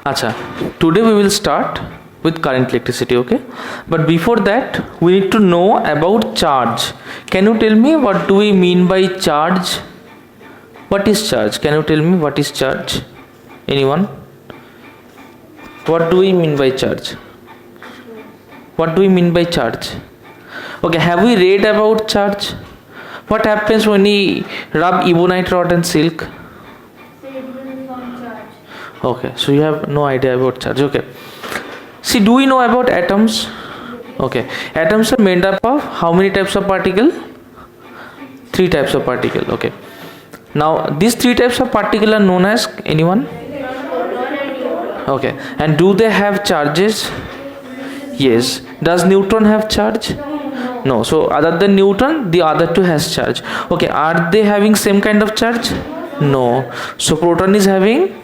Acha, today we will start with current electricity, okay? But before that, we need to know about charge. Can you tell me what do we mean by charge? What is charge? Can you tell me what is charge? Anyone? What do we mean by charge? What do we mean by charge? Okay, have we read about charge? What happens when we rub ebonite rod and silk? Okay, so you have no idea about charge. Okay, see, do we know about atoms? Okay, atoms are made up of how many types of particle? 3 types of particle. Okay, now these 3 types of particle are known as, anyone? Okay, and do they have charges? Yes. Does neutron have charge? No. So other than neutron, the other 2 has charge. Okay, are they having same kind of charge? No. So proton is having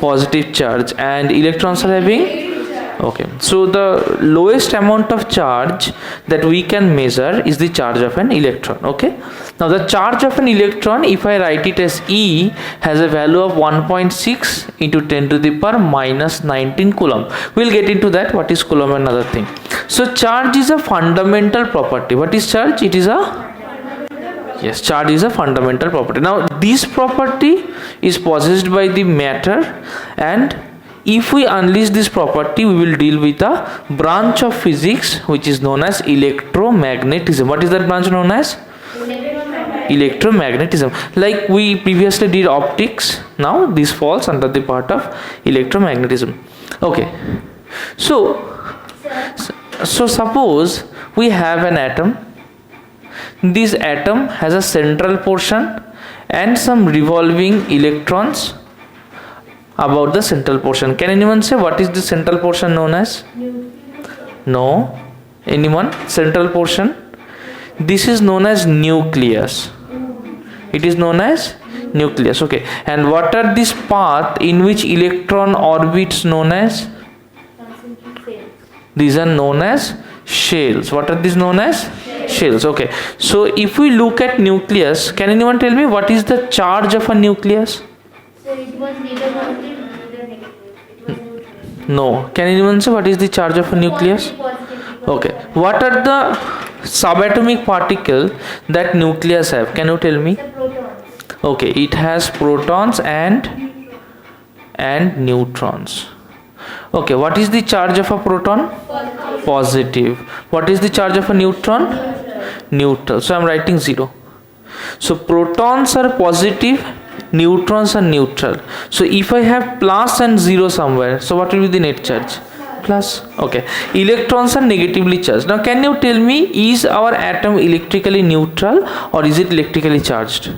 positive charge and electrons are having, okay, so the lowest amount of charge that we can measure is the charge of an electron. Okay, now the charge of an electron, if I write it as E, has a value of 1.6 into 10 to the power minus 19 coulomb. We'll get into that, what is coulomb, another thing. So charge is a fundamental property. What is charge? It is a, yes, charge is a fundamental property. Now this property is possessed by the matter, and if we unleash this property, we will deal with a branch of physics which is known as electromagnetism. What is that branch known as? Electromagnetism. Like we previously did optics, now this falls under the part of electromagnetism. Okay, so suppose we have an atom. This atom has a central portion and some revolving electrons about the central portion. Can anyone say what is the central portion known as? No. Anyone? Central portion? This is known as nucleus. It is known as nucleus. Okay. And what are this path in which electron orbits known as? These are known as shells. What are these known as? Shells. Okay, so if we look at nucleus, can anyone tell me what is the charge of a nucleus? So it was neither positive neither negative. No. Can anyone say what is the charge of a nucleus? Okay, what are the subatomic particles that nucleus have? Can you tell me? The protons. Okay, it has protons and neutrons. Okay, what is the charge of a proton? Positive. What is the charge of a neutron? Neutral. So I am writing 0. So protons are positive, neutrons are neutral. So if I have plus and 0 somewhere, so what will be the net charge? Plus. Okay. Electrons are negatively charged. Now can you tell me, is our atom electrically neutral or is it electrically charged?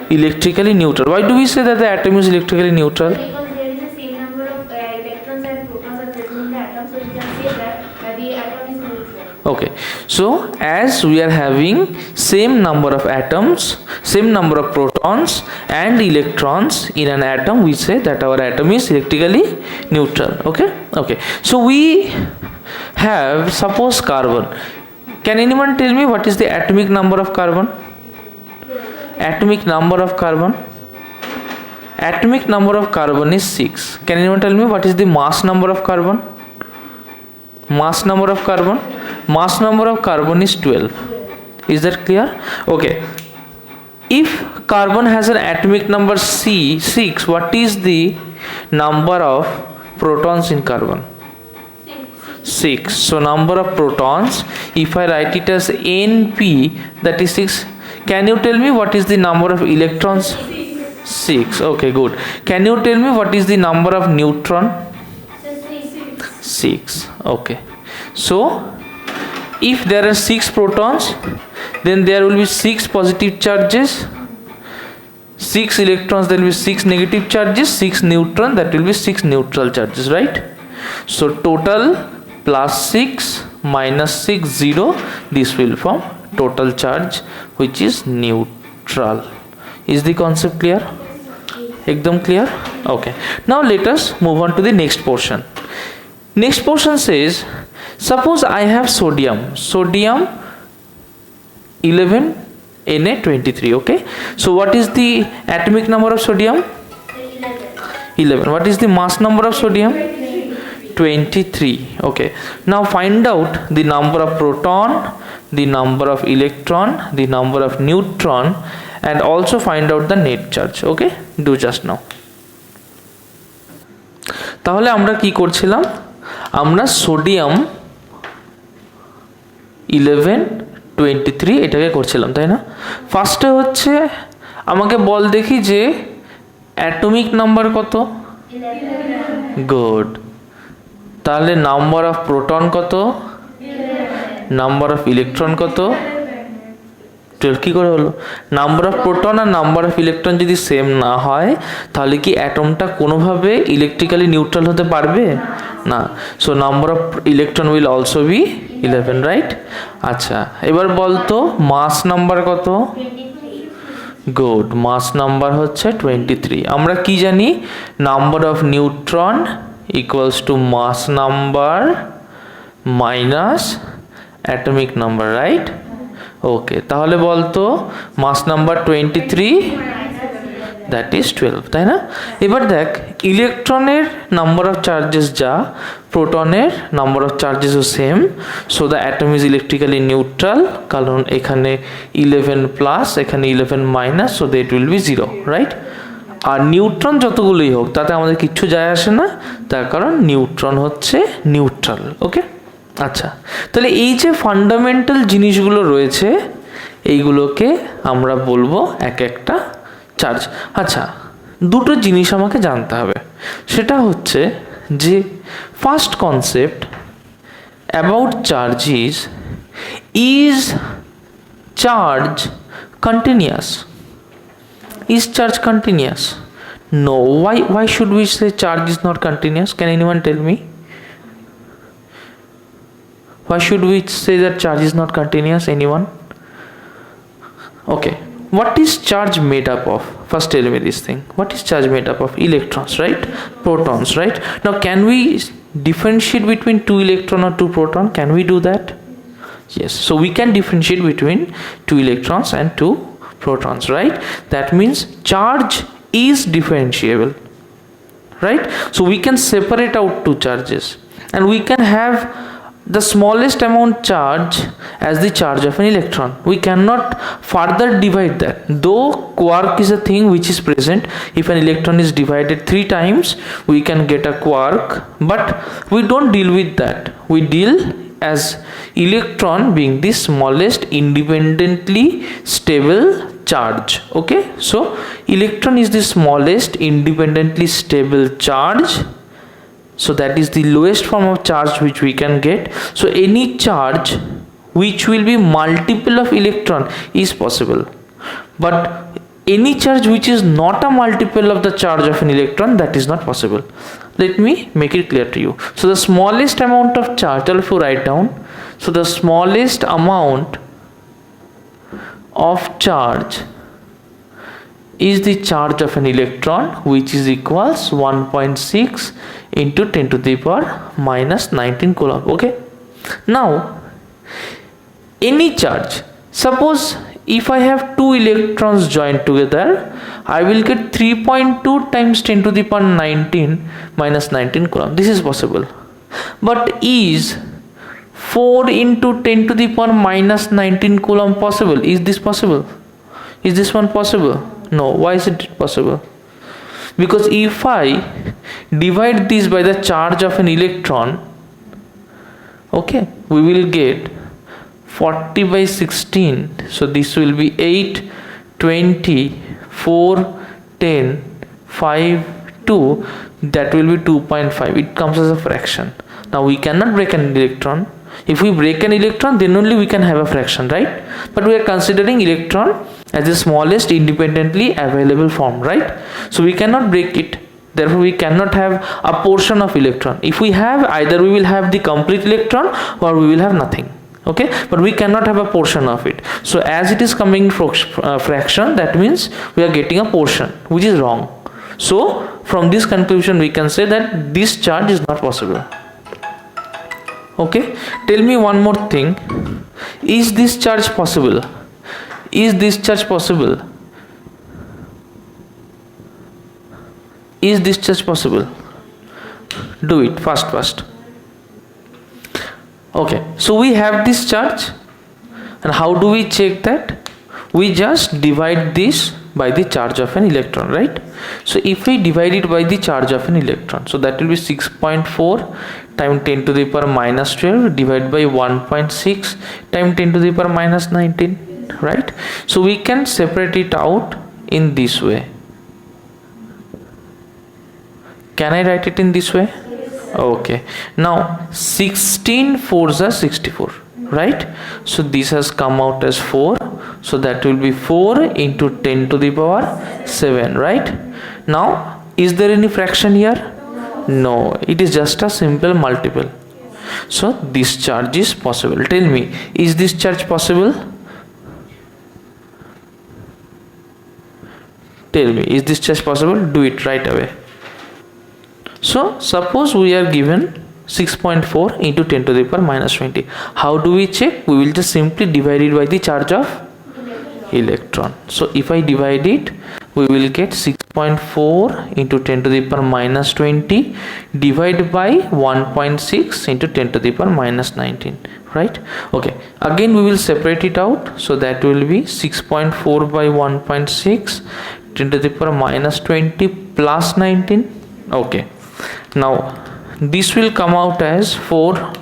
Electrically neutral. Why do we say that the atom is electrically neutral? Because there is the same number of electrons and protons are present in the atom, so we can say that the atom is neutral. Okay, so as we are having same number of atoms, same number of protons and electrons in an atom, we say that our atom is electrically neutral. Okay, so we have, suppose, carbon. Can anyone tell me what is the atomic number of carbon? Atomic number of carbon? Atomic number of carbon is 6. Can anyone tell me what is the mass number of carbon? Mass number of carbon? Mass number of carbon is 12. Is that clear? Okay. If carbon has an atomic number 6, what is the number of protons in carbon? 6. So number of protons, if I write it as Np, that is 6. Can you tell me what is the number of electrons? 6. Okay, good. Can you tell me what is the number of neutron? 6. Okay. So if there are 6 protons, then there will be 6 positive charges, 6 electrons, there will be 6 negative charges, 6 neutron, that will be 6 neutral charges, right? So total plus 6 minus 6, 0, this will form total charge, which is neutral. Is the concept clear? Ekdam clear? Okay. Now let us move on to the next portion. Next portion says, suppose I have sodium 11 Na23. Okay, so what is the atomic number of sodium? 11. What is the mass number of sodium? 23. Okay. Now find out the number of proton, the number of electron, the number of neutron, and also find out the net charge. Okay, do just now. তাহলে আমরা কি করছিলাম, আমরা sodium 11 23 এটাকে করছিলাম, তাই না? ফার্স্টে হচ্ছে আমাকে বল দেখি যে অ্যাটমিক নাম্বার কত? 11. গুড। তাহলে নাম্বার অফ প্রোটন কত? নাম্বার অফ ইলেকট্রন কত? 12। কি করে হলো? নাম্বার অফ প্রোটন আর নাম্বার অফ ইলেকট্রন যদি সেম না হয় তাহলে কি অ্যাটমটা কোনোভাবে ইলেকট্রিক্যালি নিউট্রাল হতে পারবে না। So number of electron will also be 11, right? আচ্ছা, এবার বলতো মাস নাম্বার কত? 23. গুড, মাস নাম্বার হচ্ছে 23। আমরা কি জানি? Number of neutron equals to mass number minus atomic number, right? Okay, তাহলে বলতো মাস নাম্বার 23, দ্যাট ইজ 12, তাই না? এবার দেখ, ইলেকট্রনের নাম্বার অফ চার্জেস যা, প্রোটনের নাম্বার অফ চার্জেসও same, so the atom is electrically neutral, কারণ এখানে 11 প্লাস এখানে 11 minus, so that will be 0, right? আর নিউট্রন যতগুলোই হোক তাতে আমাদের কিচ্ছু যায় আসে না, তার কারণ নিউট্রন হচ্ছে নিউট্রাল। ওকে, আচ্ছা, তাহলে এই যে ফান্ডামেন্টাল জিনিসগুলো রয়েছে এইগুলোকে আমরা বলবো এক একটা চার্জ। আচ্ছা, দুটো জিনিস আমাকে জানতে হবে, সেটা হচ্ছে যে first concept about charge is charge continuous? Is charge continuous? No. Why should we say charge is not continuous? Can anyone tell me? Why should we say that charge is not continuous? Anyone? Okay. What is charge made up of? First tell me this thing. What is charge made up of? Electrons, right? Protons, right? Now can we differentiate between two electron or two proton? Can we do that? Yes. So we can differentiate between two electrons and two protons, right? That means charge is differentiable, right? So we can separate out two charges and we can have the smallest amount charge as the charge of an electron. We cannot further divide that. Though quark is a thing which is present, if an electron is divided 3 times we can get a quark, but we don't deal with that. We deal as electron being the smallest independently stable charge. Okay, so electron is the smallest independently stable charge, so that is the lowest form of charge which we can get. So any charge which will be multiple of electron is possible, but any charge which is not a multiple of the charge of an electron, that is not possible. Let me make it clear to you. So the smallest amount of charge, if you write down, so the smallest amount of charge is the charge of an electron, which is equals 1.6 into 10 to the power minus 19 coulomb. Okay, now any charge, suppose if I have two electrons joined together, I will get 3.2 times 10 to the power 19 minus 19 coulomb. This is possible. But is 4 into 10 to the power minus 19 coulomb possible? Is this possible? Is this one possible? No. Why is it possible? Because if I divide this by the charge of an electron, okay, we will get 40 by 16. So this will be 8, 20, 4, 10, 5, 2. That will be 2.5. It comes as a fraction. Now we cannot break an electron. If we break an electron, then only we can have a fraction, right? But we are considering electron as the smallest independently available form, right? So we cannot break it. Therefore we cannot have a portion of electron. If we have, either we will have the complete electron or we will have nothing. Okay, but we cannot have a portion of it. So as it is coming fraction, that means we are getting a portion, which is wrong. So from this conclusion we can say that this charge is not possible. Okay, tell me one more thing. Is this charge possible? Is this charge possible? Is discharge possible? Do it fast. Okay, so we have this charge, and how do we check that? We just divide this by the charge of an electron, right? So if we divide it by the charge of an electron, so that will be 6.4 times 10 to the power minus 12 divided by 1.6 times 10 to the power minus 19, right? So we can separate it out in this way. Can I write it in this way? Okay, now 16 4s are 64, right? So this has come out as 4, so that will be 4 into 10 to the power 7, right? Now is there any fraction here? No, it is just a simple multiple. So this charge is possible. Tell me, is this charge possible? Tell me, is this charge possible? Do it right away. So suppose we are given 6.4 into 10 to the power minus 20. How do we check? We will just simply divide it by the charge of electron. So if I divide it, we will get 6.4 into 10 to the power minus 20 divided by 1.6 into 10 to the power minus 19, right? Okay, again we will separate it out, so that will be 6.4 by 1.6 10 to the power minus 20 plus 19. Okay, now this will come out as 4.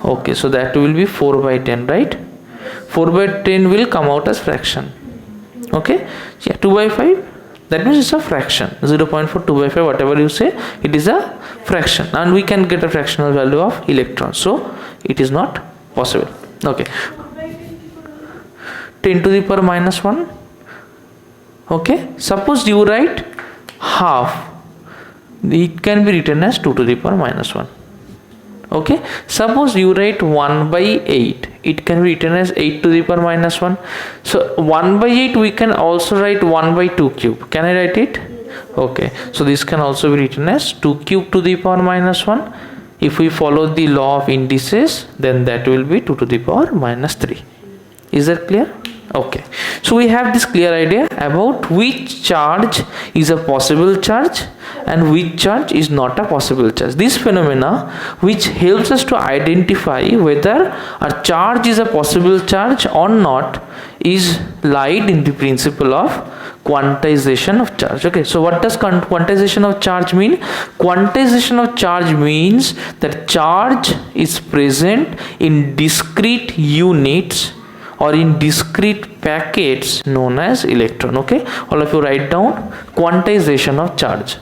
Okay, so that will be 4 by 10, right? 4 by 10 will come out as fraction. Okay, yeah, 2 by 5, that means it's a fraction. 0.4, 2 by 5, whatever you say, it is a fraction, and we can get a fractional value of electron, so it is not possible. Okay, 10 to the power minus 1. Okay, suppose you write half, it can be written as 2 to the power minus 1. Okay, suppose you write 1 by 8, it can be written as 8 to the power minus 1. So 1 by 8 we can also write 1 by 2 cube. Can I write it? Okay, so this can also be written as 2 cube to the power minus 1. If we follow the law of indices, then that will be 2 to the power minus 3. Is that clear? Okay, so we have this clear idea about which charge is a possible charge and which charge is not a possible charge. This phenomena which helps us to identify whether a charge is a possible charge or not is lied in the principle of quantization of charge. Okay, so what does quantization of charge mean? Quantization of charge means that charge is present in discrete units or in discrete packets known as electron. Okay, all of you write down quantization of charge.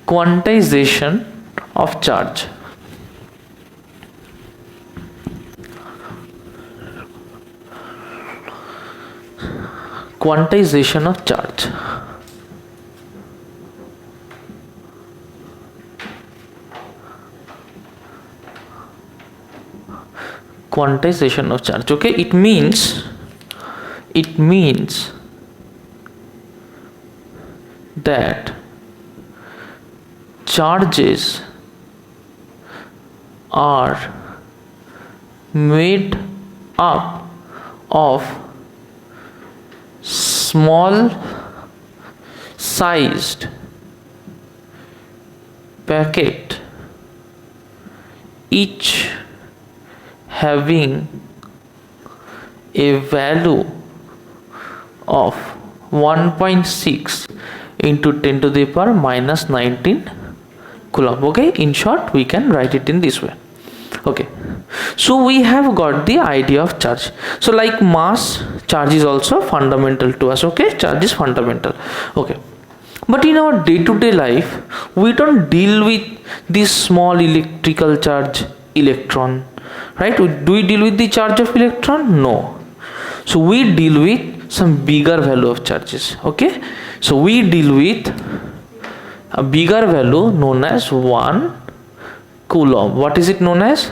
Quantization of charge. Quantization of charge. Quantization of charge. Okay, it means that charges are made up of small sized packet, each having a value of 1.6 into 10 to the power minus 19 coulomb. Okay, in short we can write it in this way. Okay, so we have got the idea of charge. So like mass, charge is also fundamental to us. Okay, charge is fundamental. Okay, but in our day-to-day life we don't deal with this small electrical charge electron, right? Do we deal with the charge of electron? No. So we deal with some bigger value of charges. Okay, so we deal with a bigger value known as 1 coulomb. What is it known as?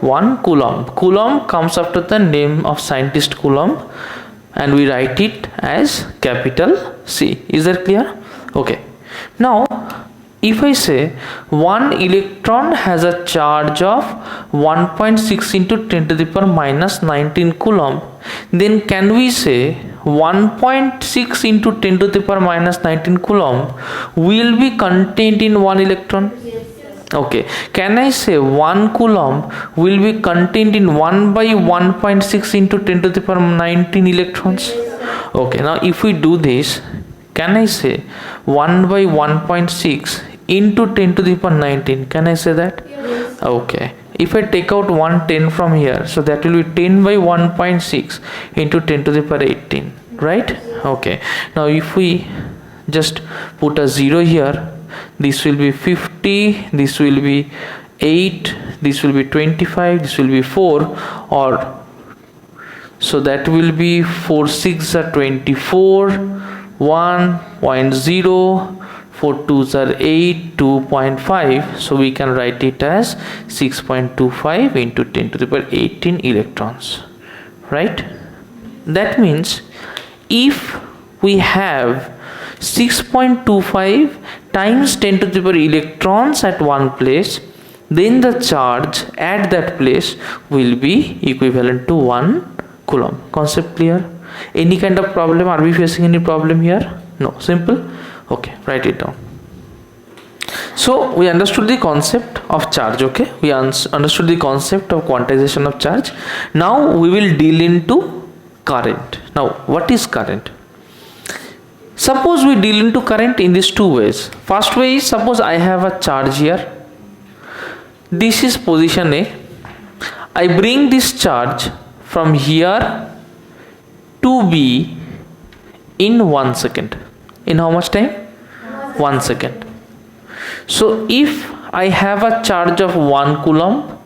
1 coulomb. Coulomb comes after the name of scientist Coulomb, and we write it as capital C. Is that clear? Okay, now if I say one electron has a charge of 1.6 into 10 to the power minus 19 coulomb, then can we say 1.6 into 10 to the power minus 19 coulomb will be contained in 1 electron? Okay, can I say 1 coulomb will be contained in 1 by 1.6 into 10 to the power 19 electrons? Okay, now if we do this, can I say 1 by 1.6 into 10 to the power 19? Can I say that? Okay, if I take out 110 from here, so that will be 10 by 1.6 into 10 to the power 18, right? Okay, now if we just put a 0 here, this will be 50, this will be 8, this will be 25, this will be 4, or so that will be 4 6 are 24, 1.0, 4 2s are 8, 2.5, so we can write it as 6.25 into 10 to the power 18 electrons, right? That means if we have 6.25 times 10 to the power electrons at one place, then the charge at that place will be equivalent to 1 coulomb. Concept clear? Any kind of problem? Are we facing any problem here? No. Simple? Okay, write it down. So we understood the concept of charge. Okay, we understood the concept of quantization of charge. Now we will deal into current. Now what is current? Suppose we deal into current in these two ways. First way is, suppose I have a charge here. This is position A. I bring this charge from here to B in 1 second. In how much time? 1 second. So if I have a charge of 1 coulomb,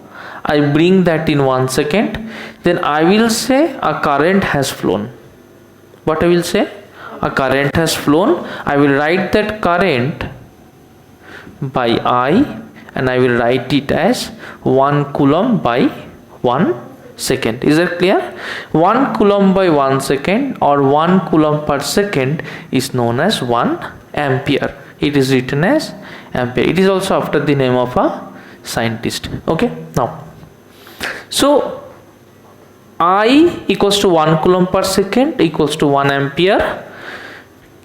I bring that in 1 second, then I will say a current has flown. What I will say? A current has flown. I will write that current by I, and I will write it as 1 coulomb by 1 second. Is that clear? 1 coulomb by 1 second or 1 coulomb per second is known as 1 ampere. It is written as ampere. It is also after the name of a scientist. Okay, now so I equals to 1 coulomb per second equals to 1 ampere.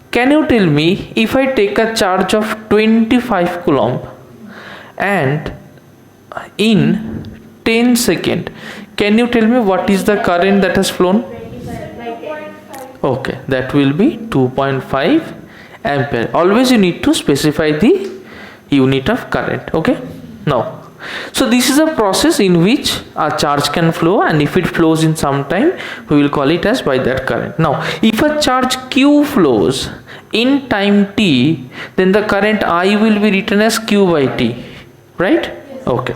Can you tell me, if I take a charge of 25 coulomb and in 10 seconds, can you tell me what is the current that has flown? Okay, that will be 2.5 ampere. Always you need to specify the unit of current. Okay, now so this is a process in which a charge can flow, and if it flows in some time, we will call it as by that current. Now if a charge Q flows in time t, then the current I will be written as Q by t, right? Okay,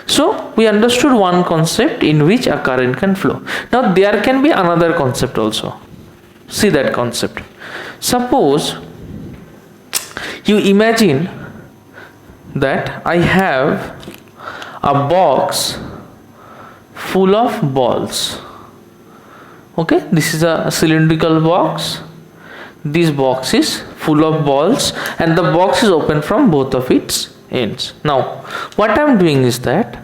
so we understood one concept in which a current can flow. Now there can be another concept also. See that concept. Suppose you imagine that I have a box full of balls. Okay, this is a cylindrical box. This box is full of balls and the box is open from both of its ends. Now what I am doing is that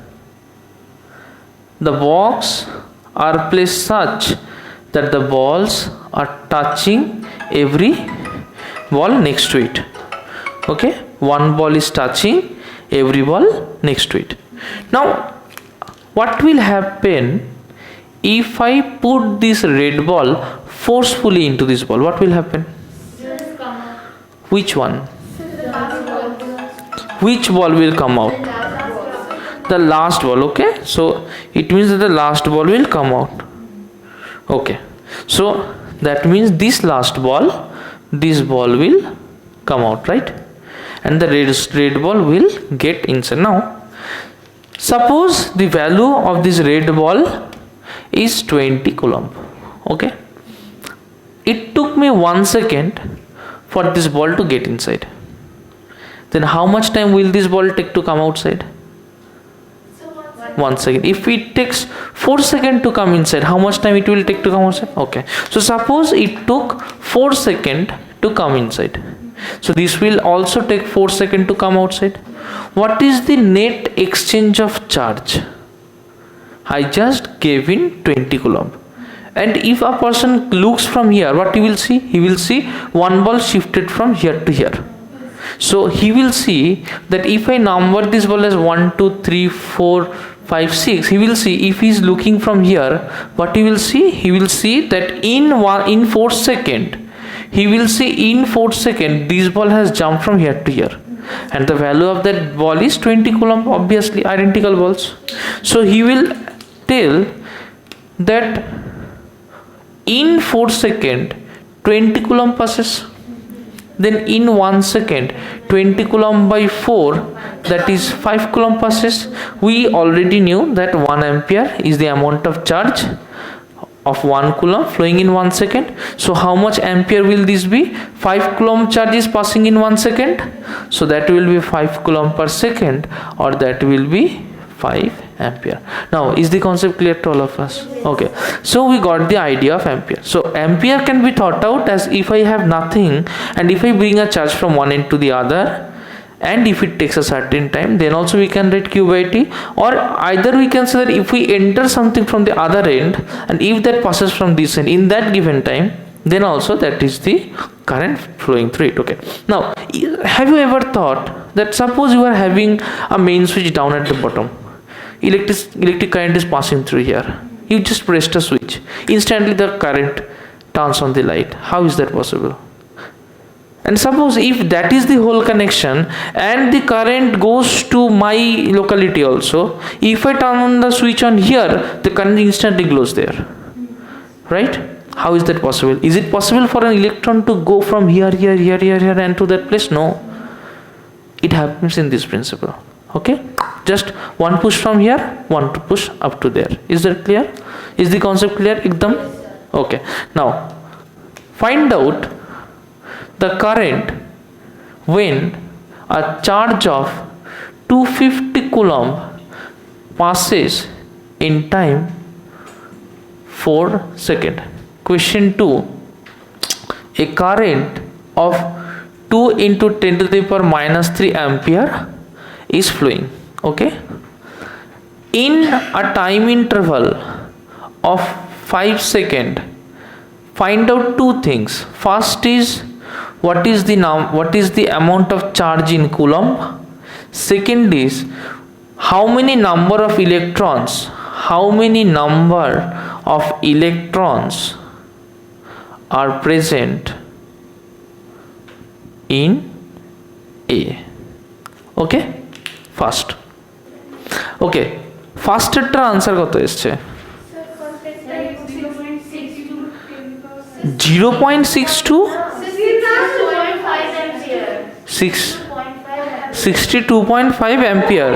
the box are placed such that the balls are touching every ball next to it. Okay, one ball is touching every ball next to it. Now what will happen if I put this red ball forcefully into this ball? What will happen? Which one? Which ball will come out? The last ball. Okay, so it means that the last ball will come out. Okay, so that means this last ball, this ball will come out, right? And the red ball will get inside. Now suppose the value of this red ball is 20 coulomb. Okay, it took me 1 second for this ball to get inside. Then how much time will this ball take to come outside? 1 second. If it takes 4 seconds to come inside, how much time it will take to come outside? Okay, so suppose it took 4 seconds to come inside, so this will also take 4 seconds to come outside. What is the net exchange of charge? I just gave in 20 coulomb And if a person looks from here, what he will see? He will see one ball shifted from here to here. So he will see that if I number this ball as 1, 2, 3, 4, 5, 6, he will see if he is looking from here, what he will see? He will see that in 4 seconds, he will see in 4 seconds this ball has jumped from here to here. And the value of that ball is 20 coulomb, obviously identical balls. So he will tell that in 4 seconds 20 coulomb passes. Then in 1 second 20 coulomb by 4, that is 5 coulomb passes. We already knew that 1 ampere is the amount of charge of 1 coulomb flowing in 1 second. So how much ampere will this be? 5 coulomb charge is passing in 1 second. So that will be 5 coulomb per second, or that will be 5 ampere. Now is the concept clear to all of us? Okay, so we got the idea of ampere. So ampere can be thought out as if I have nothing and if I bring a charge from one end to the other, and if it takes a certain time, then also we can write q by t. Or either we can say that if we enter something from the other end and if that passes from this end in that given time, then also that is the current flowing through it. Okay, now have you ever thought that suppose you are having a main switch down at the bottom, electric current is passing through here, you just pressed a switch, instantly the current turns on the light. How is that possible? And suppose if that is the whole connection and the current goes to my locality also, if I turn on the switch on here, the current instantly glows there, right? How is that possible? Is it possible for an electron to go from here and to that place? No, it happens in this principle. Okay, just one push from here, one to push up to there. Is that clear? Is the concept clear? Ekdam? Okay, now find out the current when a charge of 250 coulomb passes in time 4 seconds. Question 2. A current of 2 into 10 to the power minus 3 ampere is flowing. Okay, in a time interval of 5 seconds, find out two things. First is what is the amount of charge in coulomb. Second is how many number of electrons are present in A. Okay, first. Okay, first answer কত এসছে? 0.62 62.5 ampere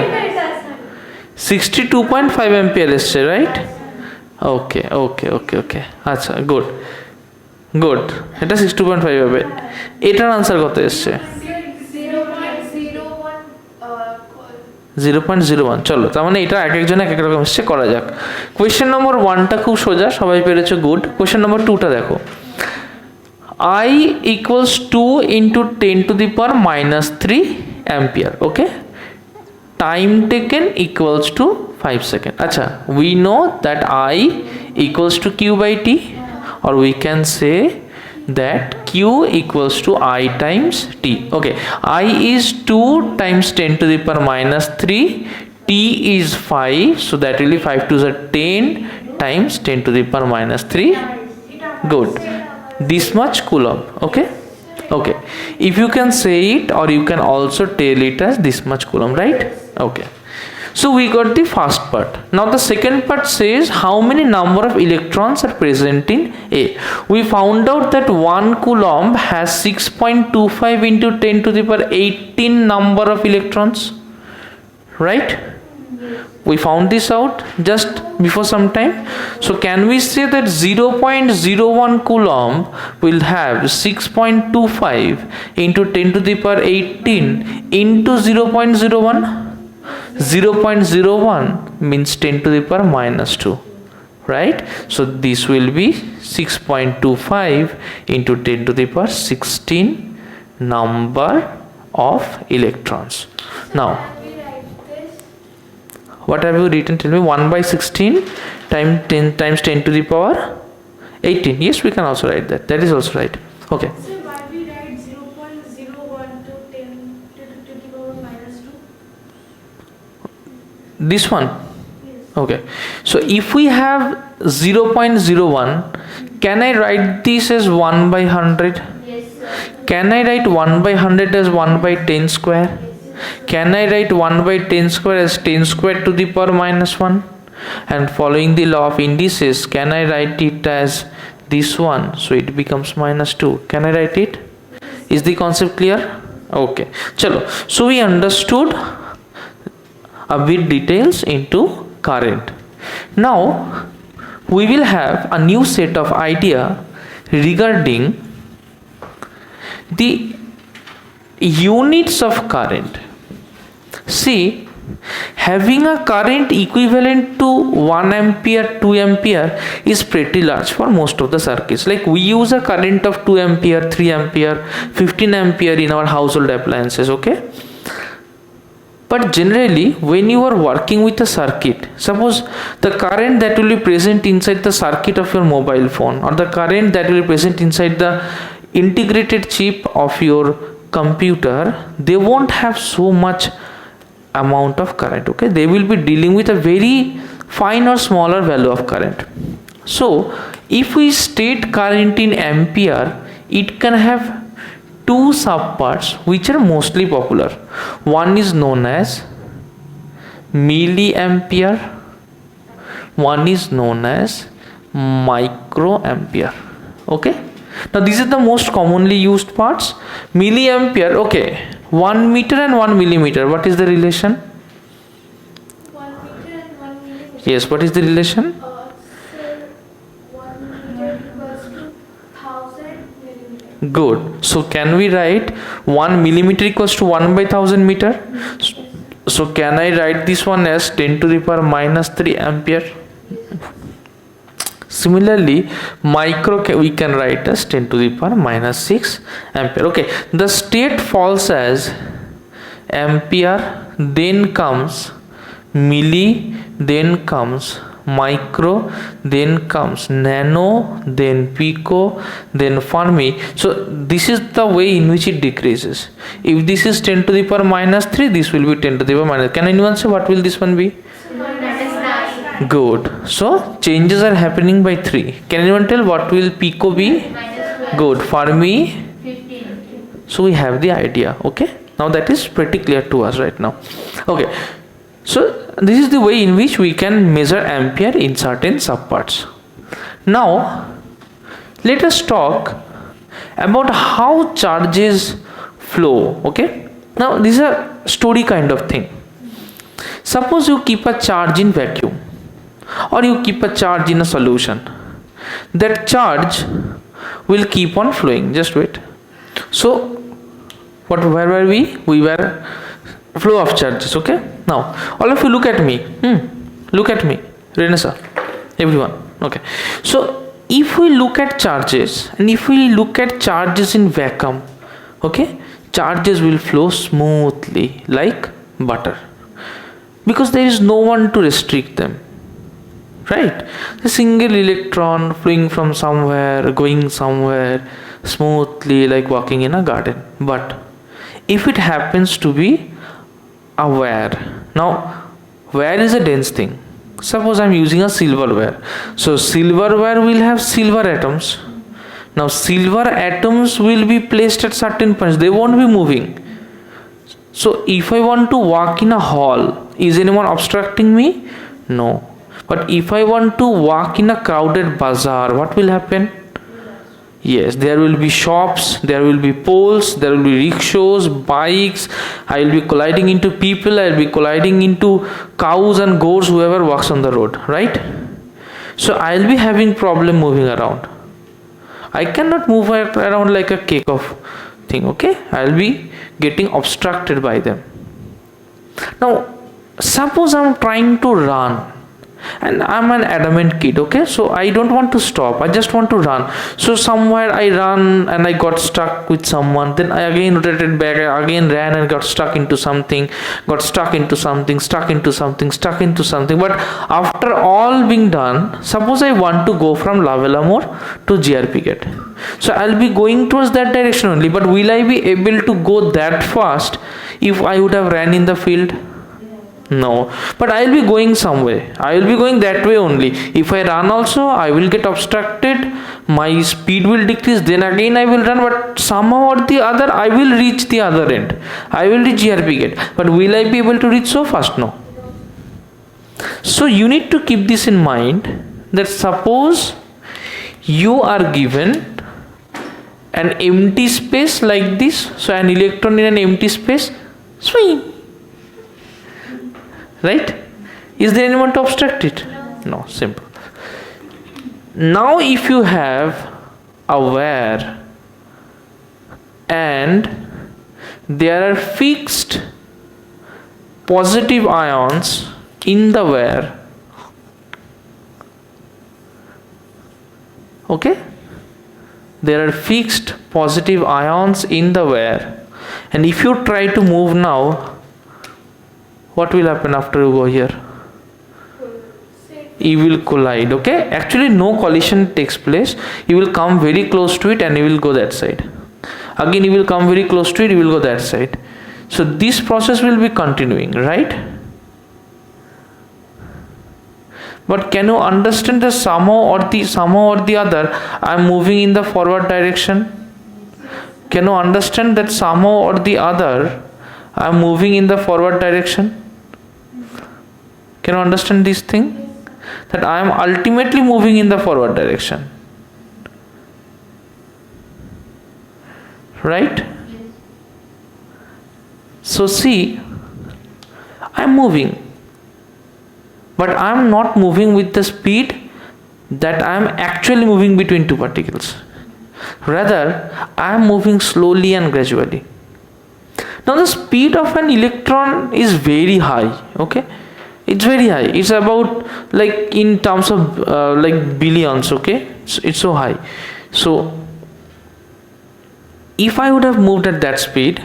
62.5 ampere এসছে, right? Okay, আচ্ছা, good, এটা 62.5 হবে। এটার answer কত এসছে? 0.01। চলো, তার মানে এটা এক একজন এক এক রকম এসছে, করা যাক। কোয়েশ্চেন নম্বর 1টা খুব সোজা, সবাই পেরেছো, গুড। কোয়েশ্চেন নম্বর 2টা দেখো। I equals 2 into 10 to the power minus 3 ampere. Okay, time taken equals to 5 seconds. Acha, we know that I equals to q by t, or we can say that q equals to I times t. Okay, I is 2 times 10 to the power minus 3, t is 5, so that will be 5 to the 10 times 10 to the power minus 3. Good, this much coulomb. Okay, if you can say it, or you can also tell it as this much coulomb, right? Okay, so we got the first part. Now the second part says how many number of electrons are present in A. We found out that 1 coulomb has 6.25 into 10 to the power 18 number of electrons, right? We found this out just before some time. So can we say that 0.01 coulomb will have 6.25 into 10 to the power 18 into 0.01? 0.01 means 10 to the power minus 2, right? So this will be 6.25 into 10 to the power 16 number of electrons. Now what have you written? Tell me. 1 by 16 times 10 to the power 18. Yes, we can also write that. That is also right. Okay. So why we write 0.01 to 10 to the power minus 2? This one. Yes. Okay. So if we have 0.01, can I write this as 1 by 100? Yes, sir. Can I write 1 by 100 as 1 by 10 square? Can I write 1 by 10 square as 10 square to the power minus 1? And following the law of indices, can I write it as this one? So it becomes minus 2. Can I write it? Is the concept clear? Okay. Chalo. So we understood a bit details into current. Now we will have a new set of idea regarding the units of current. See, having a current equivalent to 1 ampere, 2 ampere is pretty large for most of the circuits. Like we use a current of 2 ampere, 3 ampere, 15 ampere in our household appliances, okay? But generally, when you are working with a circuit, suppose the current that will be present inside the circuit of your mobile phone, or the current that will be present inside the integrated chip of your computer, they won't have so much amount of current, okay? They will be dealing with a very fine or smaller value of current. So if we state current in ampere, it can have two subparts which are mostly popular. One is known as milliampere, one is known as microampere, okay? Now these are the most commonly used parts. Milliampere, okay, 1 meter and 1 millimeter, what is the relation? 1 meter and 1 millimeter. Yes, what is the relation? So 1 meter equals to 1000 millimeter. Good. So can we write 1 millimeter equals to 1 by 1000 meter? So can I write this one as 10 to the power minus 3 ampere? Similarly, we can write as 10 to the power minus 6 ampere. Okay, the state falls as ampere, then comes milli, then comes micro, then comes nano, then pico, then Fermi. So this is the way in which it decreases. If this is 10 to the power minus 3, this will be 10 to the power minus. Can anyone say what will this one be? That is 9. Good. So changes are happening by 3. Can anyone tell what will pico be? Minus 12. Good. Fermi. 15. So we have the idea. Okay. Now that is pretty clear to us right now. Okay. So this is the way in which we can measure ampere in certain subparts. Now let us talk about how charges flow. Okay. Now this is a story kind of thing. Suppose you keep a charge in vacuum, or you keep a charge in a solution. That charge will keep on flowing. Just wait. So where were we? We were flow of charges. Okay. Now all of you look at me. Look at me, Renessa, everyone. Okay. So if we look at charges, and if we look at charges in vacuum, okay, charges will flow smoothly like butter, because there is no one to restrict them, right? A single electron flowing from somewhere, going somewhere smoothly like walking in a garden. But if it happens to be a wire, now wire is a dense thing. Suppose I am using a silver wire. So silver wire will have silver atoms. Now silver atoms will be placed at certain points. They won't be moving. So if I want to walk in a hall, is anyone obstructing me? No. But if I want to walk in a crowded bazaar, what will happen? Yes, there will be shops, there will be poles, there will be rickshaws, bikes. I will be colliding into people, I will be colliding into cows and goats, whoever walks on the road, right? So I will be having problem moving around. I cannot move around like a cake of thing, okay? I will be getting obstructed by them. Now suppose I am trying to run, and I'm an adamant kid, okay, so I don't want to stop, I just want to run. So somewhere I run and I got stuck with someone, then I again rotated back, I again ran and got stuck into something, got stuck into something, stuck into something, stuck into something. But after all being done, suppose I want to go from Lavelamore to GRP gate, so I'll be going towards that direction only, but will I be able to go that fast if I would have ran in the field? No, but I will be going somewhere. I will be going that way only. If I run also, I will get obstructed. My speed will decrease. Then again I will run, but somehow or the other I will reach the other end. I will reach GRP gate. But will I be able to reach so fast? No. So you need to keep this in mind, that suppose you are given an empty space like this. So an electron in an empty space, swing. Right? Is there anyone to obstruct it? No, simple. Now if you have a wire and there are fixed positive ions in the wire, okay, there are fixed positive ions in the wire, and if you try to move now, what will happen after you go here? You will collide, okay? Actually no collision takes place. You will come very close to it and you will go that side. Again you will come very close to it, you will go that side. So this process will be continuing, right? But can you understand that somehow or the other I am moving in the forward direction? Can you understand that somehow or the other I am moving in the forward direction? Can you understand this thing? That I am ultimately moving in the forward direction. Right? So see, I am moving. But I am not moving with the speed that I am actually moving between two particles. Rather, I am moving slowly and gradually. Now the speed of an electron is very high, okay? It's very high. It's about like in terms of like billions, okay? It's so high. So if I would have moved at that speed,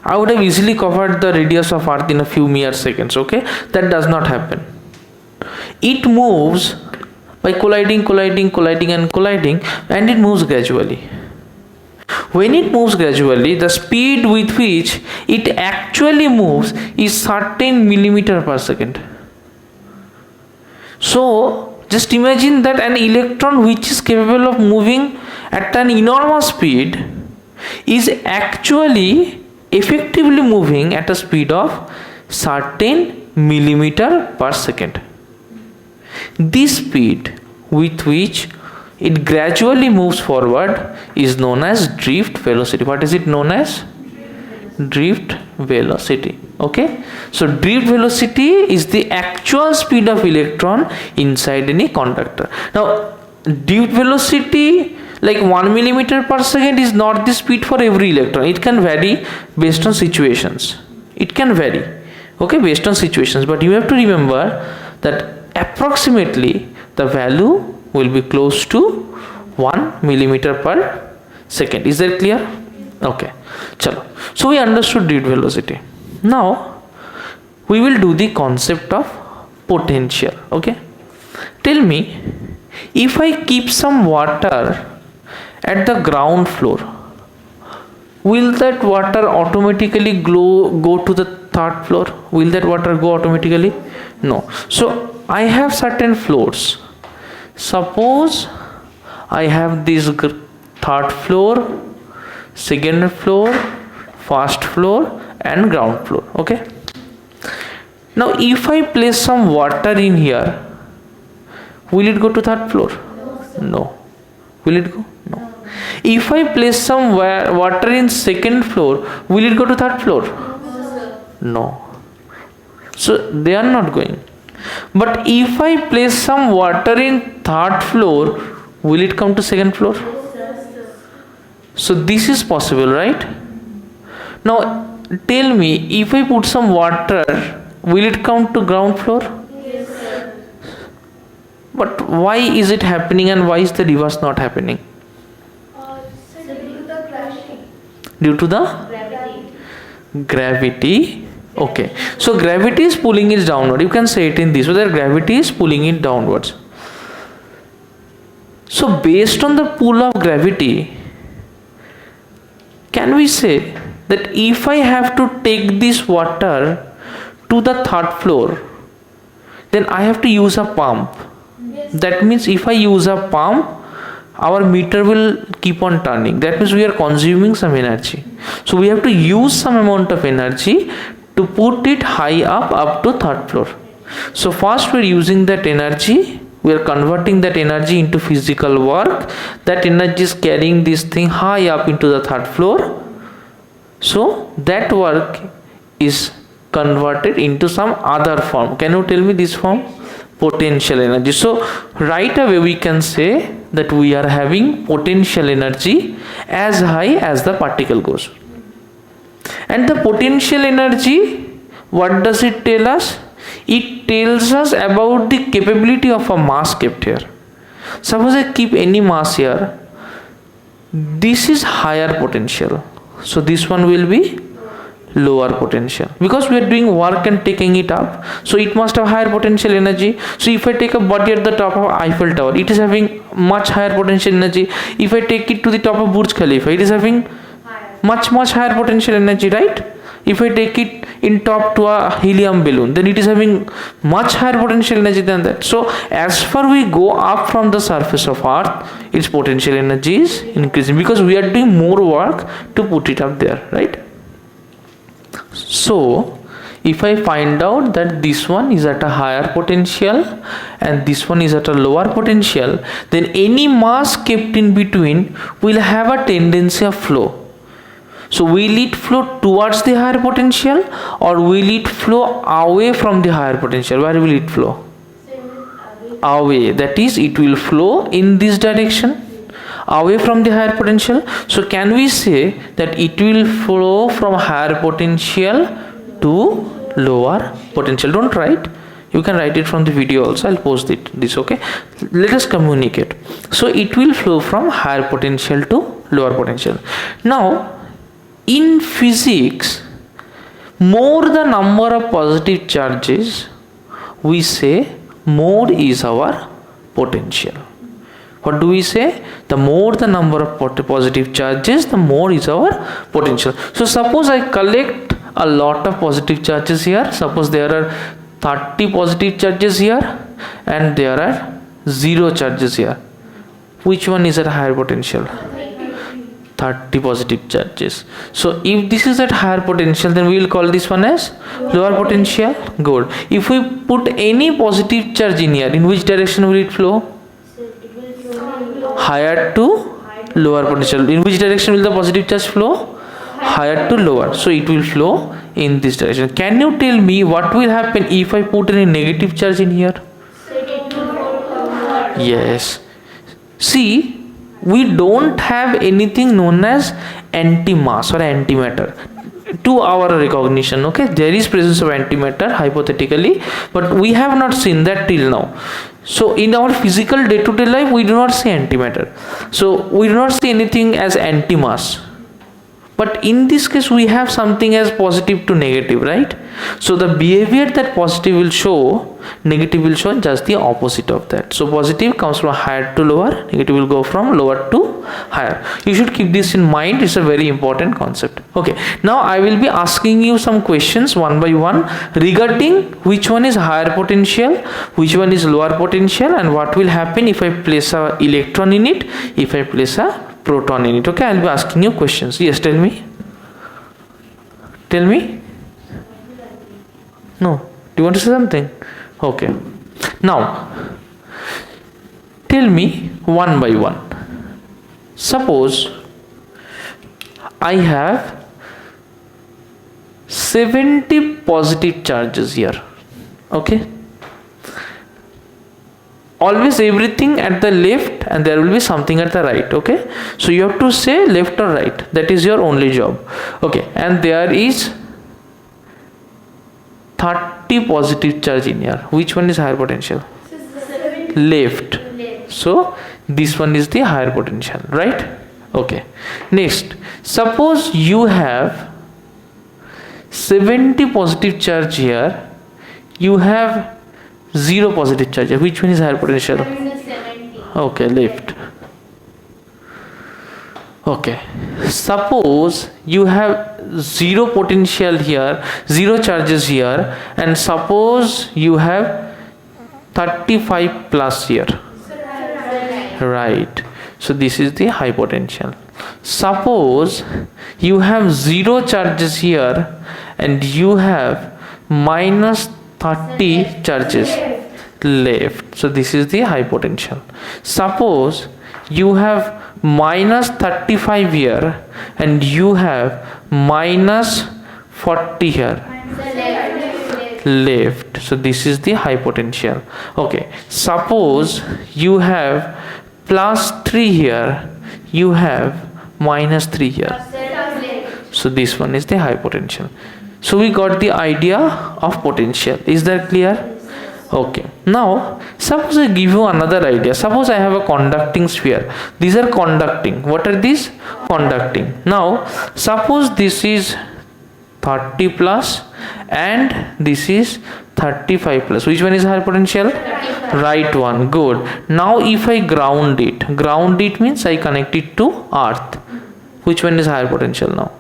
I would have easily covered the radius of Earth in a few mere seconds, okay? That does not happen. It moves by colliding, and it moves gradually. When it moves gradually, the speed with which it actually moves is certain millimeter per second. So just imagine that an electron which is capable of moving at an enormous speed is actually effectively moving at a speed of certain millimeter per second. This speed with which it gradually moves forward is known as drift velocity. What is it known as? Drift velocity. Okay, so drift velocity is the actual speed of electron inside any conductor. Now drift velocity like 1 millimeter per second is not the speed for every electron. It can vary based on situations. It can vary, okay, based on situations, but you have to remember that approximately the value will be close to 1 millimeter per second. Is that clear? Okay, chalo. So we understood drift velocity. Now we will do the concept of potential. Okay, tell me, if I keep some water at the ground floor, will that water automatically go to the third floor? Will that water go automatically? No. So I have certain floors. Suppose I have this third floor, second floor, first floor and ground floor. Okay. Now if I place some water in here, will it go to third floor? No. Will it go? No. If I place some water in second floor, will it go to third floor? No. So they are not going. But if I place some water in third floor, will it come to second floor? So this is possible, right? Now tell me, if I put some water, will it come to ground floor? But why is it happening and why is the reverse not happening? So due to the gravity. Due to the Gravity. gravity. Okay, so gravity is pulling it downward. You can say it in this way, that gravity is pulling it downwards. So based on the pull of gravity, can we say that if I have to take this water to the third floor, then I have to use a pump? Yes. That means if I use a pump, our meter will keep on turning. That means we are consuming some energy. So we have to use some amount of energy to put it high up to third floor. So first we are using that energy, we are converting that energy into physical work. That energy is carrying this thing high up into the third floor. So that work is converted into some other form. Can you tell me this form? Potential energy. So right away we can say that we are having potential energy as high as the particle goes. And the potential energy, what does it tell us? It tells us about the capability of a mass kept here. Suppose I keep any mass here, this is higher potential, so this one will be lower potential, because we are doing work and taking it up, so it must have higher potential energy. So if I take a body at the top of Eiffel Tower, it is having much higher potential energy. If I take it to the top of Burj Khalifa, it is having much higher potential energy, right? If I take it in top to a helium balloon, then it is having much higher potential energy than that. So as far we go up from the surface of earth, its potential energy is increasing, because we are doing more work to put it up there, right? So if I find out that this one is at a higher potential and this one is at a lower potential, then any mass kept in between will have a tendency of flow. So will it flow towards the higher potential or will it flow away from the higher potential? Where will it flow? Away. That is, it will flow in this direction, away from the higher potential. So can we say that it will flow from higher potential to lower potential? Don't write. You can write it from the video also. I'll post this, okay? Let us communicate. So it will flow from higher potential to lower potential. Now, in physics, more the number of positive charges, we say more is our potential. What do we say? The more the number of positive charges, the more is our potential. So suppose I collect a lot of positive charges here. Suppose there are 30 positive charges here and there are 0 charges here. Which one is at higher potential? 30 positive charges. So if this is at higher potential, then we will call this one as lower potential. Good. If we put any positive charge in here, in which direction will it flow? Higher to lower potential. In which direction will the positive charge flow? Higher to lower. So it will flow in this direction. Can you tell me what will happen if I put any negative charge in here? Yes. See, we don't have anything known as antimass or antimatter to our recognition, okay? There is presence of antimatter hypothetically, but we have not seen that till now. So in our physical day-to-day life, we do not see antimatter. So we do not see anything as antimass. But in this case, we have something as positive to negative, right? So the behavior that positive will show, negative will show just the opposite of that. So positive comes from higher to lower, negative will go from lower to higher. You should keep this in mind. It's a very important concept. Okay, now I will be asking you some questions one by one regarding which one is higher potential, which one is lower potential, and what will happen if I place a electron in it, if I place a proton in it. Okay, I'll be asking you questions. Yes, tell me. Tell me. No. Do you want to say something? Okay. Now, tell me one by one. Suppose I have 70 positive charges here. Okay. Always everything at the left and there will be something at the right. Okay. So you have to say left or right. That is your only job. Okay. And there is 30 positive charge in here. Which one is higher potential? 70. left. Left. So this one is the higher potential, right? Okay. Next, suppose you have 70 positive charge here, you have 0 positive charge here. Which one is higher potential? That means 70. Okay, left. Okay, suppose you have 0 potential here, 0 charges here, and suppose you have 35 plus here. Right. So this is the high potential. Suppose you have 0 charges here and you have minus 30 charges left. So this is the high potential. Suppose you have minus 35 here and you have minus 40 here left. So this is the high potential. Okay, suppose you have plus 3 here, you have minus 3 here. So this one is the high potential. So we got the idea of potential. Is that clear? Okay. Now suppose I give you another idea. Suppose I have a conducting sphere. These are conducting. What are these? Conducting. Now suppose this is 30 plus and this is 35 plus. Which one is higher potential? 35. Right one. Good. Now if I ground it means I connect it to earth. Which one is higher potential now?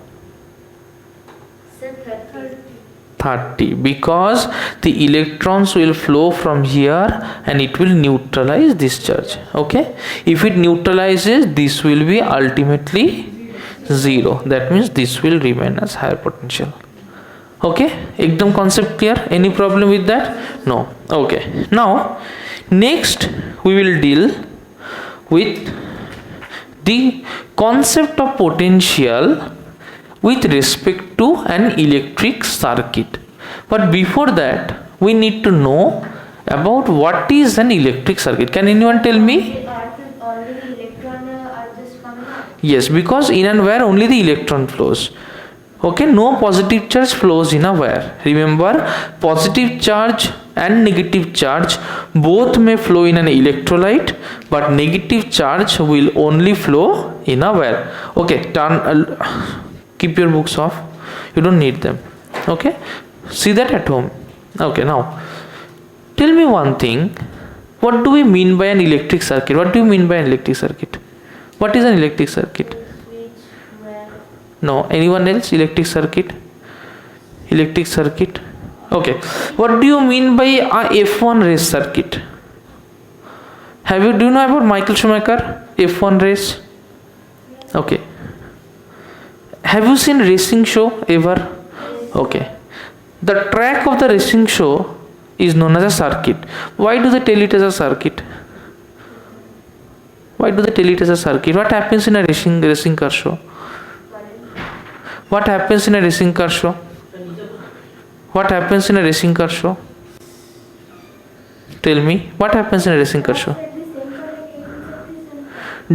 30, because the electrons will flow from here and it will neutralize this charge. Okay, if it neutralizes, this will be ultimately 0. That means this will remain as higher potential. Okay, ekdam concept clear? Any problem with that? No. Okay, now next we will deal with the concept of potential with respect to an electric circuit. But before that, we need to know about what is an electric circuit. Can anyone tell me? Only the electron are just coming out. Yes, because in a wire only the electron flows. Okay, no positive charge flows in a wire. Remember, positive charge and negative charge both may flow in an electrolyte, but negative charge will only flow in a wire. Okay, keep your books off, you don't need them. Okay, see that at home. Okay, now tell me one thing, what do we mean by an electric circuit? What do you mean by an electric circuit? What is an electric circuit? Which, where? No, anyone else? Electric circuit? Electric circuit. Okay, what do you mean by a F1 race circuit? Do you know about Michael Schumacher F1 race? Okay, have you seen racing show ever? Okay, the track of the racing show is known as a circuit. Why do they tell it as a circuit? Why do they tell it as a circuit? What happens in a racing car show? What happens in a racing car show? What happens in a racing car show? Tell me, what happens in a racing car show?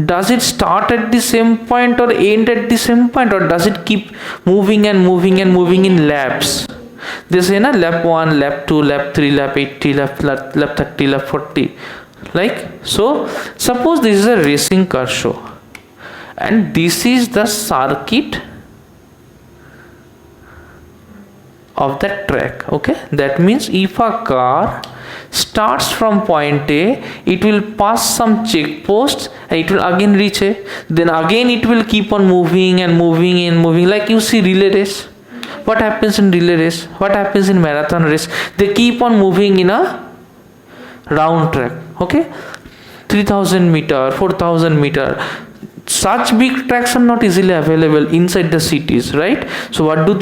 Does it start at the same point or end at the same point, or does it keep moving and moving and moving in laps? They say na, lap 1, lap 2, lap 3, lap 80, lap 30, lap 40. Like so, suppose this is a racing car show and this is the circuit of that track. Okay, that means if a car starts from point A, it will pass some checkposts and it will again reach A, then again it will keep on moving and moving and moving, like you see relay race. What happens in relay race? What happens in marathon race? They keep on moving in a round track. Okay, 3000 meter, 4000 meter. Such big tracks are not easily available inside the cities, right? So what do?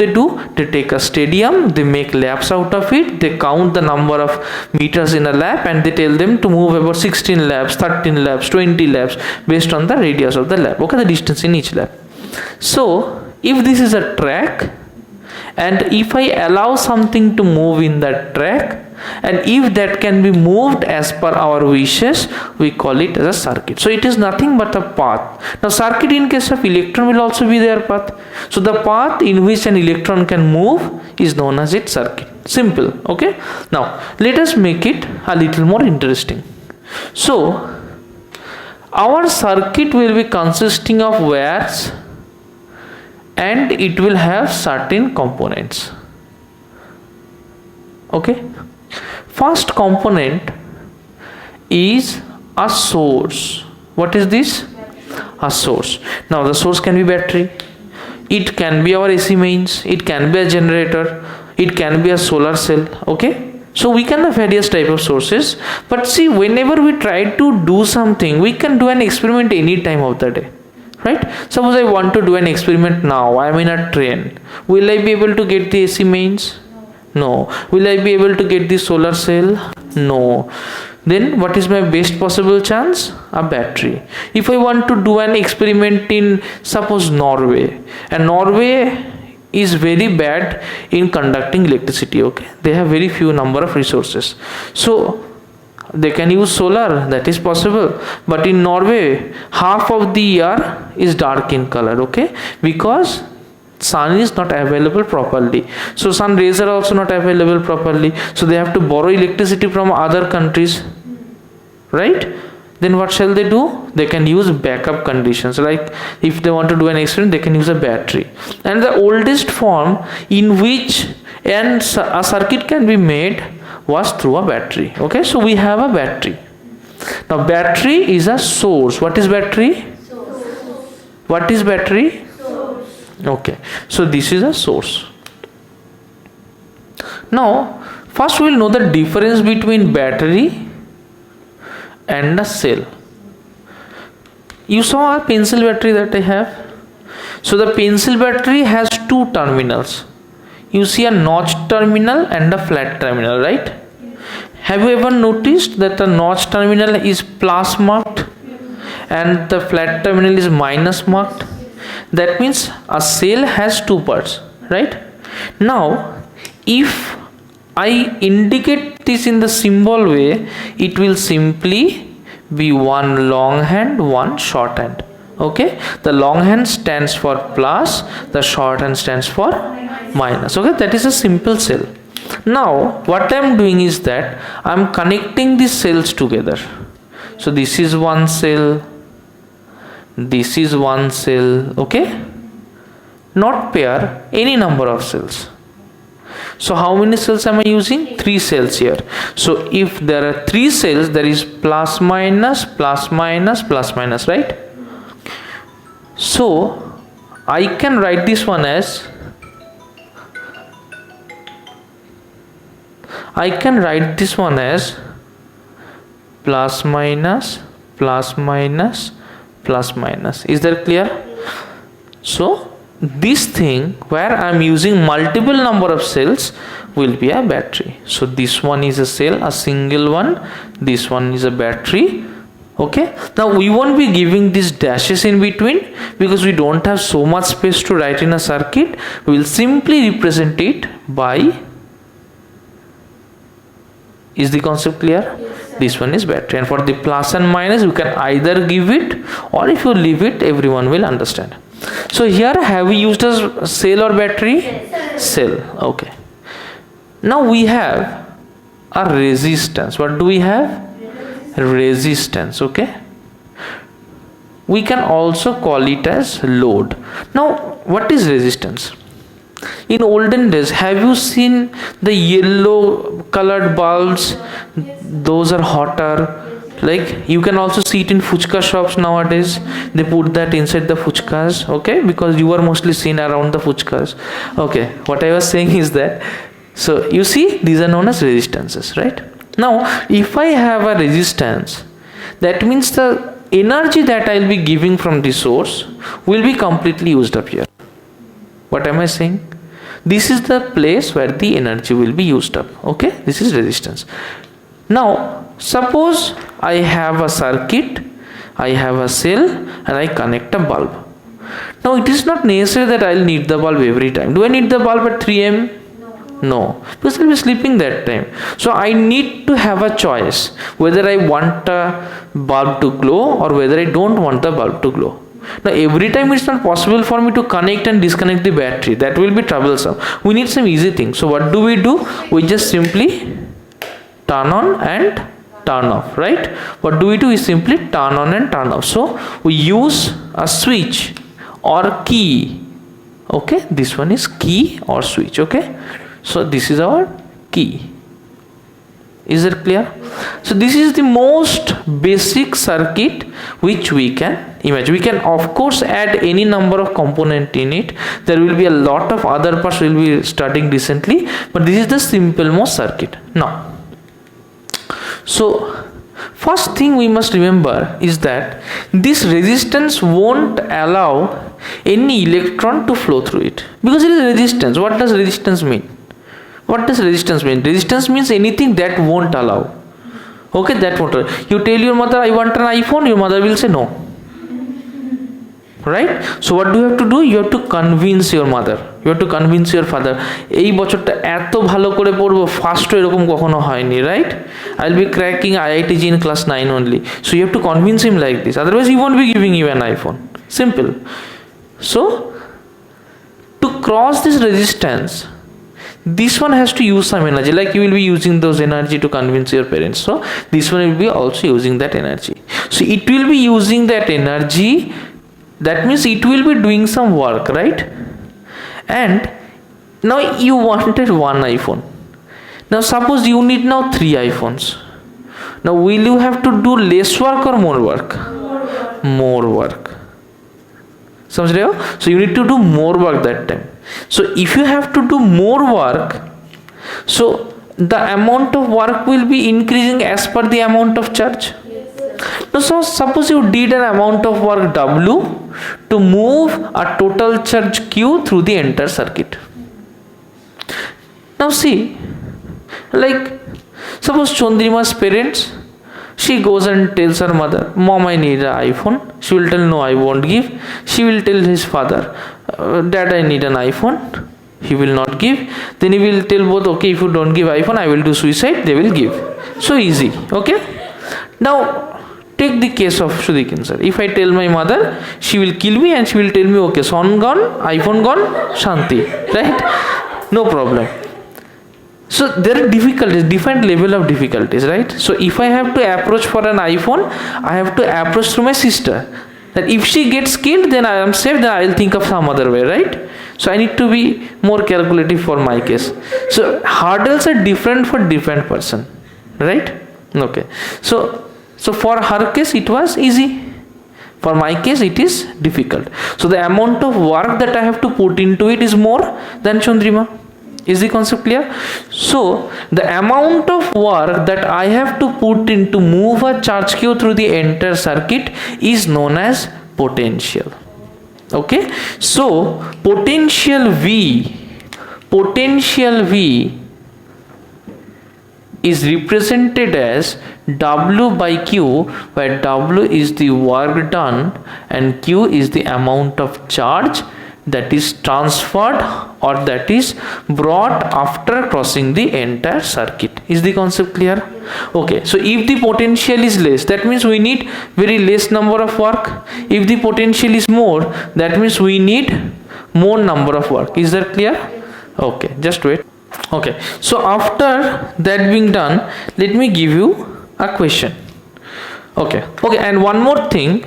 They take a stadium, they make laps out of it, they count the number of meters in a lap and they tell them to move about 16 laps, 13 laps, 20 laps based on the radius of the lap. Okay, the distance in each lap. So if this is a track and if I allow something to move in that track, and if that can be moved as per our wishes, we call it as a circuit. So it is nothing but a path. Now circuit in case of electron will also be their path. So the path in which an electron can move is known as its circuit. Simple. Okay, now let us make it a little more interesting. So our circuit will be consisting of wires and it will have certain components. Okay, first component is a source. What is this? A source. Now the source can be battery, it can be our AC mains, it can be a generator, it can be a solar cell. Okay, so we can have various type of sources, but see, whenever we try to do something, we can do an experiment any time of the day, right? Suppose I want to do an experiment now, I am in a train. Will I be able to get the AC mains? No. Will I be able to get the solar cell? No. Then what is my best possible chance? A battery. If I want to do an experiment in, suppose, Norway, and Norway is very bad in conducting electricity. Okay, they have very few number of resources, so they can use solar, that is possible. But in Norway, half of the year is dark in color. Okay, because sun is not available properly, so sun rays are also not available properly, so they have to borrow electricity from other countries, right? Then what shall they do? They can use backup conditions, like if they want to do an experiment, they can use a battery. And the oldest form in which a circuit can be made was through a battery. Okay, so we have a battery. Now battery is a source. What is battery? Source. What is battery? Source. Okay, so this is a source. Now first we will know the difference between battery and a cell. You saw a pencil battery that I have. So the pencil battery has two terminals. You see a notched terminal and a flat terminal, right? Have you ever noticed that the notched terminal is plus marked and the flat terminal is minus marked? That means a cell has two parts, right? Now if I indicate this in the symbol way, it will simply be one long hand, one short hand. Okay, the long hand stands for plus, the short hand stands for minus. Okay, that is a simple cell. Now what I am doing is that I am connecting these cells together. So this is one cell, this is one cell. Okay, not pair, any number of cells. So how many cells am I using? 3 cells here. So if there are 3 cells, there is plus minus, plus minus, plus minus, right? So I can write this one as, plus minus, plus minus, plus minus. Is that clear? So this thing where I am using multiple number of cells will be a battery. So this one is a cell, a single one, this one is a battery. Okay, now we won't be giving these dashes in between because we don't have so much space to write in a circuit. We will simply represent it by, is the concept clear? Yes, this one is battery, and for the plus and minus you can either give it, or if you leave it, everyone will understand. So here have we used a cell or battery? Cell. Okay. Now we have a resistance. What do we have? Resistance. Okay. We can also call it as load. Now what is resistance? In olden days, have you seen the yellow colored bulbs? Those are hotter. Like you can also see it in fuchka shops nowadays. They put that inside the fuchkas. Okay, because you are mostly seen around the fuchkas. Okay, what I was saying is that, so you see, these are known as resistances, right? Now if I have a resistance, that means the energy that I will be giving from the source will be completely used up here. What am I saying? This is the place where the energy will be used up. Okay, this is resistance. Now suppose I have a circuit, I have a cell, and I connect a bulb. Now it is not necessary that I will need the bulb every time. Do I need the bulb at 3 am? No, because I will be sleeping that time. So I need to have a choice whether I want a bulb to glow or whether I don't want the bulb to glow. Now every time it's not possible for me to connect and disconnect the battery. That will be troublesome. We need some easy thing. So what do? We just simply turn on and turn off, right? What do? We simply turn on and turn off. So we use a switch or key. Okay, this one is key or switch. Okay, so this is our key. Is it clear? So this is the most basic circuit which we can imagine. We can of course add any number of component in it. There will be a lot of other parts we'll be studying recently, but this is the simple most circuit. Now, so first thing we must remember is that this resistance won't allow any electron to flow through it, because it is resistance. What does resistance mean? What does resistance mean? Resistance means anything that won't allow. Okay, that won't allow. You tell your mother, I want an iPhone, your mother will say no. Right? So what do you have to do? You have to convince your mother. You have to convince your father. এই বছরটা এত ভালো করে পড়বো, first এরকম কখনো হয়নি, right? I'll be cracking IITG in class 9 only. So you have to convince him like this. Otherwise he won't be giving you an iPhone. Simple. So to cross this resistance, this one has to use some energy, like you will be using those energy to convince your parents. So this one will be also using that energy. So it will be using that energy. That means it will be doing some work, right? And now you wanted one iPhone. Now suppose you need now 3 iPhones. Now will you have to do less work or more work? More work. समझ रहे हो? So you need to do more work that time. So if you have to do more work, so the amount of work will be increasing as per the amount of charge. Now, so suppose you did an amount of work W to move a total charge Q through the entire circuit. Now see, like suppose Chandrima's parents, she goes and tells her mother, Mom, I need an iPhone. She will tell, no, I won't give. She will tell his father, Dad, I need an iPhone. He will not give. Then he will tell both, okay, if you don't give iPhone, I will do suicide. They will give. So easy. Okay. Now take the case of Shudikin sir. If I tell my mother, she will kill me and she will tell me, okay, son gone, iPhone gone, Shanti. Right? No problem. So there are difficulties, different level of difficulties, right? So if I have to approach for an iPhone, I have to approach through my sister. That if she gets killed, then I am safe, then I will think of some other way, right? So I need to be more calculative for my case. So hurdles are different for different person, right? Okay. So for her case, it was easy. For my case, it is difficult. So the amount of work that I have to put into it is more than Chandrima. Is the concept clear? So the amount of work that I have to put in to move a charge Q through the entire circuit is known as potential. Okay, so potential V is represented as W by Q, where W is the work done and Q is the amount of charge that is transferred or that is brought after crossing the entire circuit. Is the concept clear? Okay, so if the potential is less, that means we need very less number of work. If the potential is more, that means we need more number of work. Is that clear? Okay, just wait. Okay, so after that being done, let me give you a question. Okay, and one more thing,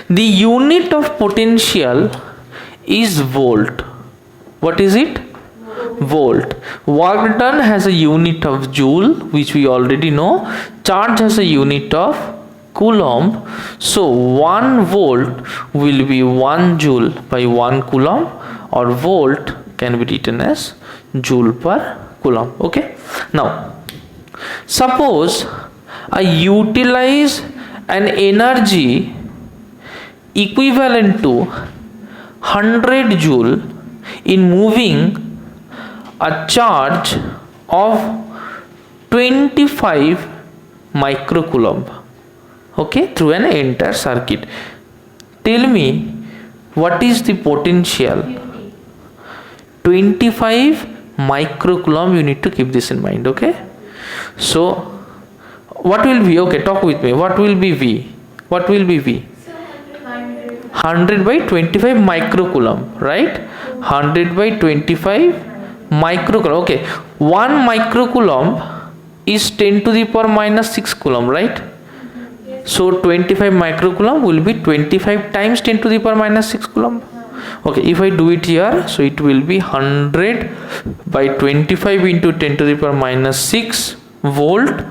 the unit of potential is volt. What is it? Volt. Work done has a unit of joule, which we already know. Charge has a unit of coulomb. So 1 volt will be 1 joule by 1 coulomb, or volt can be written as joule per coulomb. Okay. Now suppose I utilize an energy equivalent to 100 joule in moving a charge of 25 microcoulomb, okay, through an entire circuit. Tell me, what is the potential? 25 microcoulomb. You need to keep this in mind. Okay, so what will be, okay, talk with me, what will be V? What will be V? 100 by 25 microcoulomb, right? 100 by 25 microcoulomb. Okay, 1 microcoulomb is 10 to the power minus 6 coulomb, right? So 25 microcoulomb will be 25 times 10 to the power minus 6 coulomb. Okay, if I do it here, so it will be 100 by 25 into 10 to the power minus 6 volt,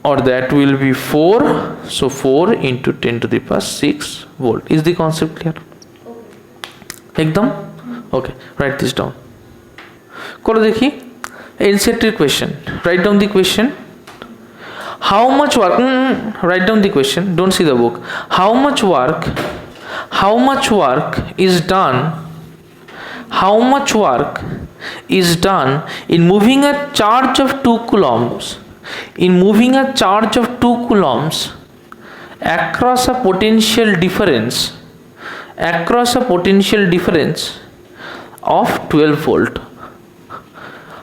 or that will be 4. So 4 into 10 to the power 6 volt. Is the concept clear? Ekdam? Okay, write this down. Koro dekhi, NCERT question. Write down the question. How much work? Write down the question. Don't see the book. How much work is done? How much work is done in moving a charge of 2 coulombs? In moving a charge of 2 coulombs across a potential difference of 12 volt.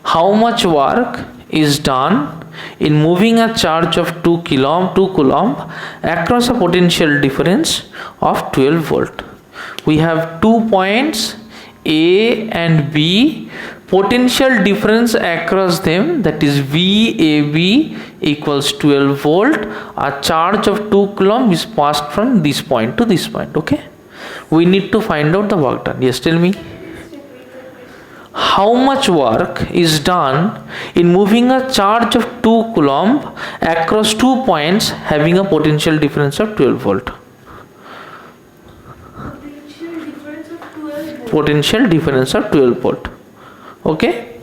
How much work is done in moving a charge of 2 coulomb across a potential difference of 12 volt? We have 2 points A and B, potential difference across them, that is VAB equals 12 volt. A charge of 2 coulomb is passed from this point to this point. Okay, we need to find out the work done. Yes, tell me. How much work is done in moving a charge of 2 coulomb across 2 points having a potential difference of 12 volt? Potential difference of 12 volt. Okay,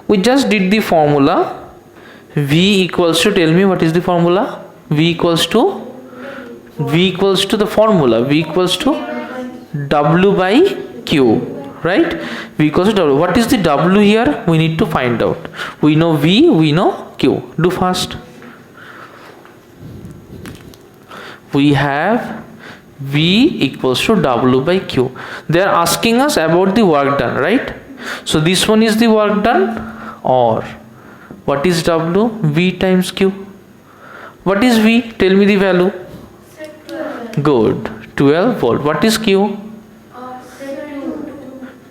we just did the formula. V equals to, tell me what is the formula? V equals to the formula. V equals to W by Q. Right? V equals to W. What is the W here? We need to find out. We know V, we know Q. Do fast. We have V equals to W by Q. They are asking us about the work done, right? So this one is the work done, or what is W? V times Q. What is V? Tell me the value. Good. 12 volt. What is Q?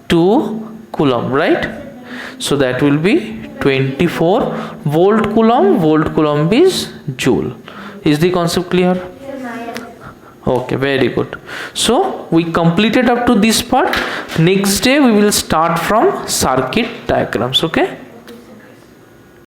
2 coulomb, right? So that will be 24 volt coulomb. Volt coulomb is joule. Is the concept clear? Okay, very good. So we completed up to this part. Next day we will start from circuit diagrams. Okay.